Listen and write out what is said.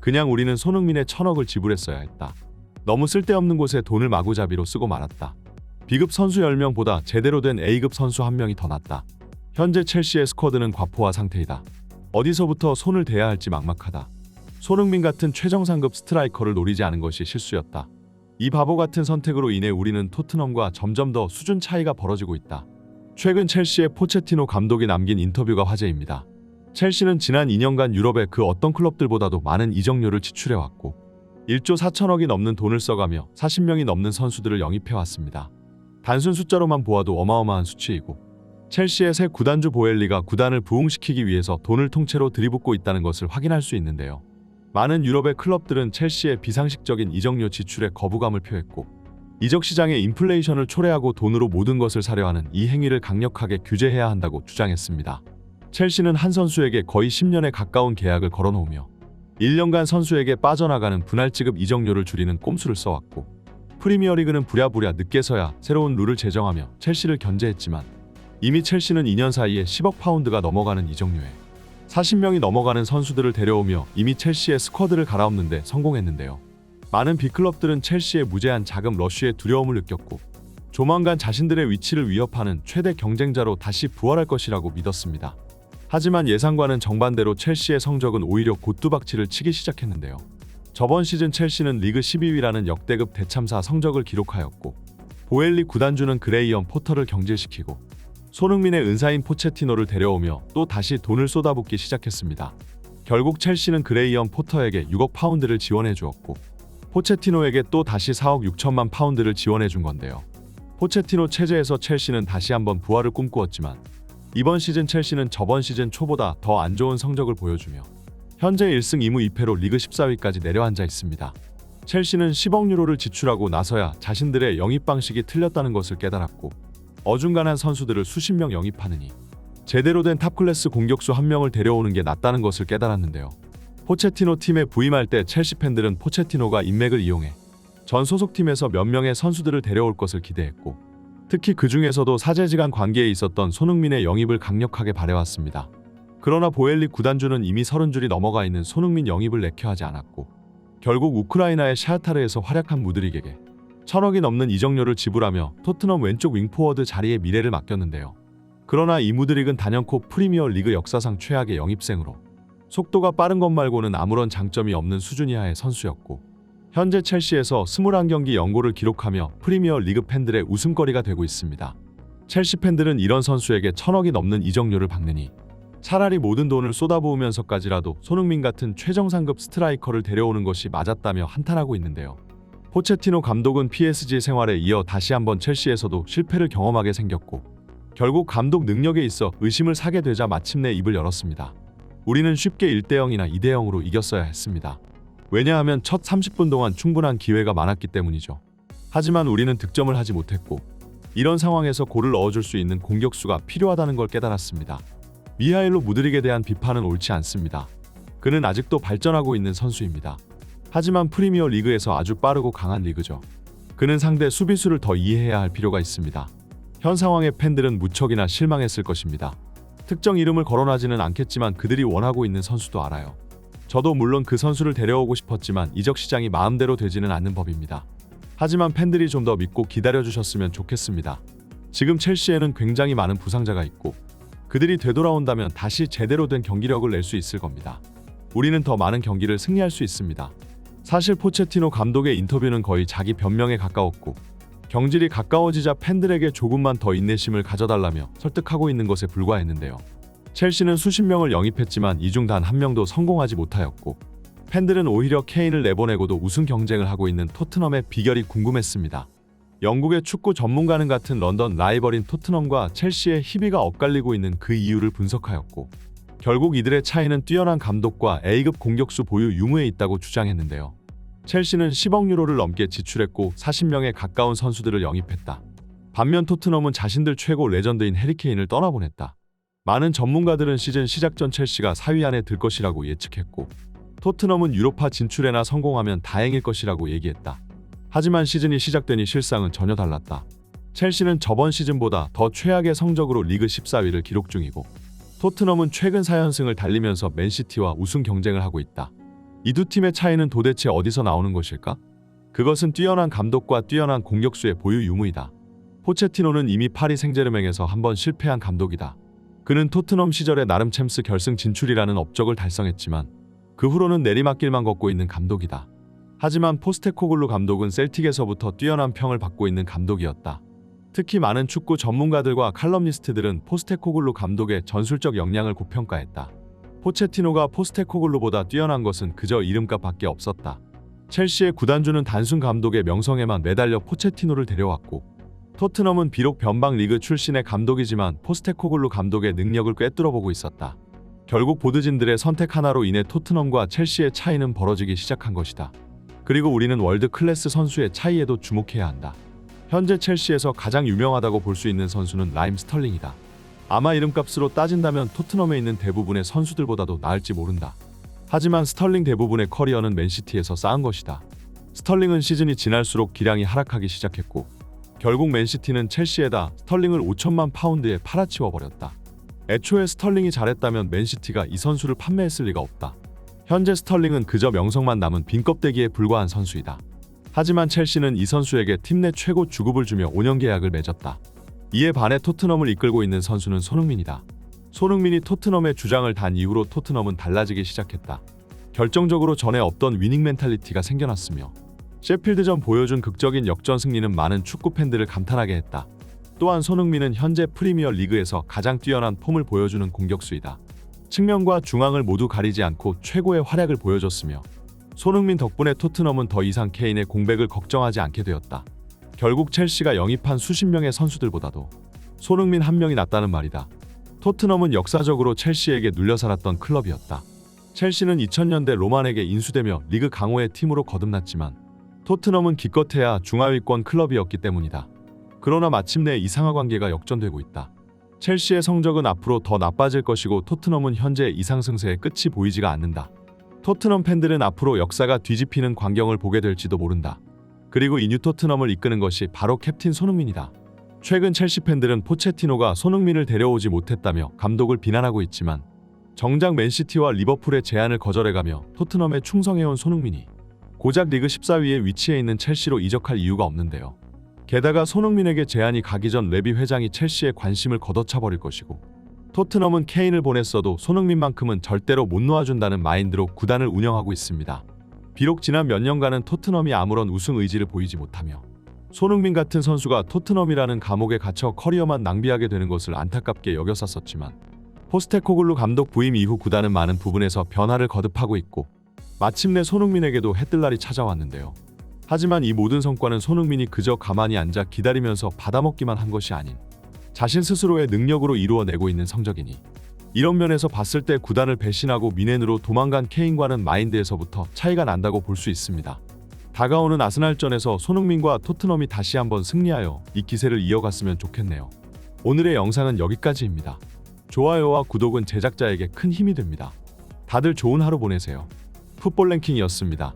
그냥 우리는 손흥민의 1,000억을 지불했어야 했다. 너무 쓸데없는 곳에 돈을 마구잡이로 쓰고 말았다. B급 선수 10명보다 제대로 된 A급 선수 1명이 더 낫다. 현재 첼시의 스쿼드는 과포화 상태이다. 어디서부터 손을 대야 할지 막막하다. 손흥민 같은 최정상급 스트라이커를 노리지 않은 것이 실수였다. 이 바보 같은 선택으로 인해 우리는 토트넘과 점점 더 수준 차이가 벌어지고 있다. 최근 첼시의 포체티노 감독이 남긴 인터뷰가 화제입니다. 첼시는 지난 2년간 유럽의 그 어떤 클럽들보다도 많은 이적료를 지출해왔고 1조 4천억이 넘는 돈을 써가며 40명이 넘는 선수들을 영입해왔습니다. 단순 숫자로만 보아도 어마어마한 수치이고 첼시의 새 구단주 보엘리가 구단을 부흥시키기 위해서 돈을 통째로 들이붓고 있다는 것을 확인할 수 있는데요. 많은 유럽의 클럽들은 첼시의 비상식적인 이적료 지출에 거부감을 표했고 이적 시장의 인플레이션을 초래하고 돈으로 모든 것을 사려 하는 이 행위를 강력하게 규제해야 한다고 주장했습니다. 첼시는 한 선수에게 거의 10년에 가까운 계약을 걸어놓으며 1년간 선수에게 빠져나가는 분할지급 이적료를 줄이는 꼼수를 써왔고 프리미어리그는 부랴부랴 늦게서야 새로운 룰을 제정하며 첼시를 견제했지만 이미 첼시는 2년 사이에 10억 파운드가 넘어가는 이적료에 40명이 넘어가는 선수들을 데려오며 이미 첼시의 스쿼드를 갈아엎는 데 성공했는데요. 많은 빅클럽들은 첼시의 무제한 자금 러쉬에 두려움을 느꼈고 조만간 자신들의 위치를 위협하는 최대 경쟁자로 다시 부활할 것이라고 믿었습니다. 하지만 예상과는 정반대로 첼시의 성적은 오히려 곤두박질을 치기 시작했는데요. 저번 시즌 첼시는 리그 12위라는 역대급 대참사 성적을 기록하였고 보엘리 구단주는 그레이엄 포터를 경질시키고 손흥민의 은사인 포체티노를 데려오며 또 다시 돈을 쏟아붓기 시작했습니다. 결국 첼시는 그레이엄 포터에게 6억 파운드를 지원해 주었고 포체티노에게 또 다시 4억 6천만 파운드를 지원해 준 건데요. 포체티노 체제에서 첼시는 다시 한번 부활을 꿈꾸었지만 이번 시즌 첼시는 저번 시즌 초보다 더 안 좋은 성적을 보여주며 현재 1승 2무 2패로 리그 14위까지 내려앉아 있습니다. 첼시는 10억 유로를 지출하고 나서야 자신들의 영입 방식이 틀렸다는 것을 깨달았고 어중간한 선수들을 수십 명 영입하느니 제대로 된 탑클래스 공격수 한 명을 데려오는 게 낫다는 것을 깨달았는데요. 포체티노 팀에 부임할 때 첼시 팬들은 포체티노가 인맥을 이용해 전 소속팀에서 몇 명의 선수들을 데려올 것을 기대했고 특히 그 중에서도 사제지간 관계에 있었던 손흥민의 영입을 강력하게 바래왔습니다. 그러나 보엘리 구단주는 이미 30줄이 넘어가 있는 손흥민 영입을 내켜하지 않았고 결국 우크라이나의 샤흐타르에서 활약한 무드릭에게 1,000억이 넘는 이적료를 지불하며 토트넘 왼쪽 윙포워드 자리에 미래를 맡겼는데요. 그러나 이 무드릭은 단연코 프리미어 리그 역사상 최악의 영입생으로 속도가 빠른 것 말고는 아무런 장점이 없는 수준 이하의 선수였고 현재 첼시에서 21경기 연고를 기록하며 프리미어 리그 팬들의 웃음거리가 되고 있습니다. 첼시 팬들은 이런 선수에게 1,000억이 넘는 이적료를 박느니 차라리 모든 돈을 쏟아부으면서까지라도 손흥민 같은 최정상급 스트라이커를 데려오는 것이 맞았다며 한탄하고 있는데요. 포체티노 감독은 PSG 생활에 이어 다시 한번 첼시에서도 실패를 경험하게 생겼고 결국 감독 능력에 있어 의심을 사게 되자 마침내 입을 열었습니다. 우리는 쉽게 1대0이나 2대0으로 이겼어야 했습니다. 왜냐하면 첫 30분 동안 충분한 기회가 많았기 때문이죠. 하지만 우리는 득점을 하지 못했고 이런 상황에서 골을 넣어줄 수 있는 공격수가 필요하다는 걸 깨달았습니다. 미하일로 무드릭에 대한 비판은 옳지 않습니다. 그는 아직도 발전하고 있는 선수입니다. 하지만 프리미어 리그에서 아주 빠르고 강한 리그죠. 그는 상대 수비수를 더 이해해야 할 필요가 있습니다. 현 상황의 팬들은 무척이나 실망했을 것입니다. 특정 이름을 거론하지는 않겠지만 그들이 원하고 있는 선수도 알아요. 저도 물론 그 선수를 데려오고 싶었지만 이적 시장이 마음대로 되지는 않는 법입니다. 하지만 팬들이 좀 더 믿고 기다려주셨으면 좋겠습니다. 지금 첼시에는 굉장히 많은 부상자가 있고 그들이 되돌아온다면 다시 제대로 된 경기력을 낼 수 있을 겁니다. 우리는 더 많은 경기를 승리할 수 있습니다. 사실 포체티노 감독의 인터뷰는 거의 자기 변명에 가까웠고 경질이 가까워지자 팬들에게 조금만 더 인내심을 가져달라며 설득하고 있는 것에 불과했는데요. 첼시는 수십 명을 영입했지만 이 중 단 한 명도 성공하지 못하였고 팬들은 오히려 케인을 내보내고도 우승 경쟁을 하고 있는 토트넘의 비결이 궁금했습니다. 영국의 축구 전문가는 같은 런던 라이벌인 토트넘과 첼시의 희비가 엇갈리고 있는 그 이유를 분석하였고 결국 이들의 차이는 뛰어난 감독과 A급 공격수 보유 유무에 있다고 주장했는데요. 첼시는 10억 유로를 넘게 지출했고 40명에 가까운 선수들을 영입했다. 반면 토트넘은 자신들 최고 레전드인 해리케인을 떠나보냈다. 많은 전문가들은 시즌 시작 전 첼시가 4위 안에 들 것이라고 예측했고 토트넘은 유로파 진출에나 성공하면 다행일 것이라고 얘기했다. 하지만 시즌이 시작되니 실상은 전혀 달랐다. 첼시는 저번 시즌보다 더 최악의 성적으로 리그 14위를 기록 중이고 토트넘은 최근 4연승을 달리면서 맨시티와 우승 경쟁을 하고 있다. 이 두 팀의 차이는 도대체 어디서 나오는 것일까? 그것은 뛰어난 감독과 뛰어난 공격수의 보유 유무이다. 포체티노는 이미 파리 생제르맹에서 한번 실패한 감독이다. 그는 토트넘 시절에 나름 챔스 결승 진출이라는 업적을 달성했지만 그 후로는 내리막길만 걷고 있는 감독이다. 하지만 포스테코글루 감독은 셀틱에서부터 뛰어난 평을 받고 있는 감독이었다. 특히 많은 축구 전문가들과 칼럼니스트들은 포스테코글루 감독의 전술적 역량을 고평가했다. 포체티노가 포스테코글루보다 뛰어난 것은 그저 이름값밖에 없었다. 첼시의 구단주는 단순 감독의 명성에만 매달려 포체티노를 데려왔고, 토트넘은 비록 변방 리그 출신의 감독이지만 포스테코글루 감독의 능력을 꿰뚫어보고 있었다. 결국 보드진들의 선택 하나로 인해 토트넘과 첼시의 차이는 벌어지기 시작한 것이다. 그리고 우리는 월드 클래스 선수의 차이에도 주목해야 한다. 현재 첼시에서 가장 유명하다고 볼 수 있는 선수는 라임 스털링이다. 아마 이름값으로 따진다면 토트넘에 있는 대부분의 선수들보다도 나을지 모른다. 하지만 스털링 대부분의 커리어는 맨시티에서 쌓은 것이다. 스털링은 시즌이 지날수록 기량이 하락하기 시작했고, 결국 맨시티는 첼시에다 스털링을 5천만 파운드에 팔아치워버렸다. 애초에 스털링이 잘했다면 맨시티가 이 선수를 판매했을 리가 없다. 현재 스털링은 그저 명성만 남은 빈 껍데기에 불과한 선수이다. 하지만 첼시는 이 선수에게 팀 내 최고 주급을 주며 5년 계약을 맺었다. 이에 반해 토트넘을 이끌고 있는 선수는 손흥민이다. 손흥민이 토트넘의 주장을 단 이후로 토트넘은 달라지기 시작했다. 결정적으로 전에 없던 위닝 멘탈리티가 생겨났으며 셰필드전 보여준 극적인 역전 승리는 많은 축구 팬들을 감탄하게 했다. 또한 손흥민은 현재 프리미어 리그에서 가장 뛰어난 폼을 보여주는 공격수이다. 측면과 중앙을 모두 가리지 않고 최고의 활약을 보여줬으며 손흥민 덕분에 토트넘은 더 이상 케인의 공백을 걱정하지 않게 되었다. 결국 첼시가 영입한 수십 명의 선수들보다도 손흥민 한 명이 낫다는 말이다. 토트넘은 역사적으로 첼시에게 눌려 살았던 클럽이었다. 첼시는 2000년대 로만에게 인수되며 리그 강호의 팀으로 거듭났지만 토트넘은 기껏해야 중하위권 클럽이었기 때문이다. 그러나 마침내 이 상하관계가 역전되고 있다. 첼시의 성적은 앞으로 더 나빠질 것이고 토트넘은 현재 이 상승세의 끝이 보이지가 않는다. 토트넘 팬들은 앞으로 역사가 뒤집히는 광경을 보게 될지도 모른다. 그리고 이 뉴 토트넘을 이끄는 것이 바로 캡틴 손흥민이다. 최근 첼시 팬들은 포체티노가 손흥민을 데려오지 못했다며 감독을 비난하고 있지만 정작 맨시티와 리버풀의 제안을 거절해가며 토트넘에 충성해온 손흥민이 고작 리그 14위에 위치해 있는 첼시로 이적할 이유가 없는데요. 게다가 손흥민에게 제안이 가기 전 레비 회장이 첼시에 관심을 걷어차버릴 것이고 토트넘은 케인을 보냈어도 손흥민만큼은 절대로 못 놓아준다는 마인드로 구단을 운영하고 있습니다. 비록 지난 몇 년간은 토트넘이 아무런 우승 의지를 보이지 못하며 손흥민 같은 선수가 토트넘이라는 감옥에 갇혀 커리어만 낭비하게 되는 것을 안타깝게 여겼었지만 포스테코글루 감독 부임 이후 구단은 많은 부분에서 변화를 거듭하고 있고 마침내 손흥민에게도 해뜰 날이 찾아왔는데요. 하지만 이 모든 성과는 손흥민이 그저 가만히 앉아 기다리면서 받아먹기만 한 것이 아닌 자신 스스로의 능력으로 이루어내고 있는 성적이니 이런 면에서 봤을 때 구단을 배신하고 미넨으로 도망간 케인과는 마인드에서부터 차이가 난다고 볼 수 있습니다. 다가오는 아스날전에서 손흥민과 토트넘이 다시 한번 승리하여 이 기세를 이어갔으면 좋겠네요. 오늘의 영상은 여기까지입니다. 좋아요와 구독은 제작자에게 큰 힘이 됩니다. 다들 좋은 하루 보내세요. 풋볼 랭킹이었습니다.